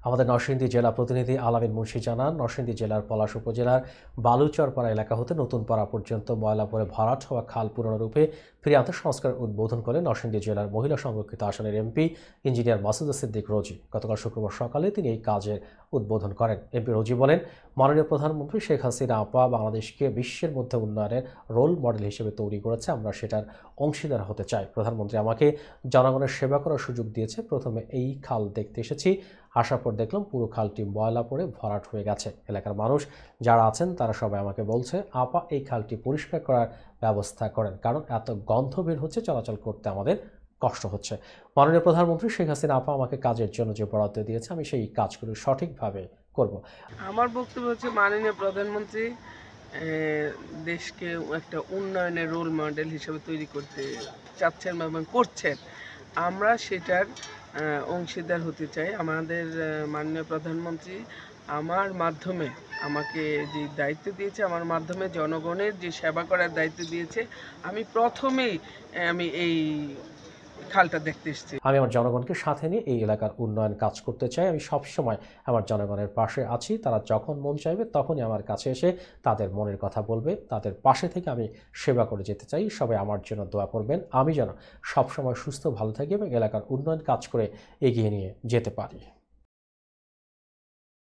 আমাদের নরসিংদী জেলা প্রতিনিধি আলামিন মুন্সি জানান, নরসিংদী জেলার পলাশ উপজেলার বালুচরপাড়া এলাকা হতে নতুনপাড়া পর্যন্ত ময়লা পড়ে ভরাট হওয়া খাল পুনরূপে ফিরিয়ে আনতে সংস্কার উদ্বোধন করেন নরসিংদী জেলার মহিলা সংরক্ষিত আসনের এমপি ইঞ্জিনিয়ার মাসুদা সিদ্দিক রোজি। গতকাল শুক্রবার সকালে তিনি এই কাজের উদ্বোধন করেন। এমপি রোজি বলেন, মাননীয় প্রধানমন্ত্রী শেখ হাসিনা আপা বাংলাদেশকে বিশ্বের মধ্যে উন্নয়নের রোল মডেল হিসেবে তৈরি করেছে। আমরা সেটার অংশীদার হতে চাই। প্রধানমন্ত্রী আমাকে জনগণের সেবা করার সুযোগ দিয়েছে। প্রথমে এই খাল দেখতে এসেছি, আসার পর দেখলাম পুরো খালটি ময়লা পড়ে ভরাট হয়ে গেছে। এলাকার মানুষ যারা আছেন তারা সবাই আমাকে বলছে, আপা এই খালটি পরিষ্কার করার ব্যবস্থা করেন, কারণ এত গন্ধ বের হচ্ছে, চলাচল করতে আমাদের কষ্ট হচ্ছে। মাননীয় প্রধানমন্ত্রী শেখ হাসিনা আপা আমাকে কাজের জন্য যে বরাদ্দ দিয়েছে, আমি সেই কাজগুলো সঠিকভাবে করব। আমার বক্তব্য হচ্ছে, মাননীয় প্রধানমন্ত্রী দেশকে একটা উন্নয়নের রোল মডেল হিসেবে তৈরি করতে চাচ্ছেন এবং করছেন। আমরা সেটার অংশীদার হতে চাই। আমাদের মাননীয় প্রধানমন্ত্রী আমার মাধ্যমে আমাকে যে দায়িত্ব দিয়েছে, আমার মাধ্যমে জনগণের যে সেবা করার দায়িত্ব দিয়েছে, আমি প্রথমেই এই খালটা দেখতে এসেছি। আমি আমার জনগণকে সাথে নিয়ে এই এলাকার উন্নয়ন কাজ করতে চাই। আমি সবসময় আমার জনগণের পাশে আছি। তারা যখন মন চাইবে তখনই আমার কাছে এসে তাদের মনের কথা বলবে। তাদের পাশে থেকে আমি সেবা করে যেতে চাই। সবাই আমার জন্য দোয়া করবেন, আমি যেন সবসময় সুস্থ ভালো থাকি এবং এলাকার উন্নয়ন কাজ করে এগিয়ে নিয়ে যেতে পারি।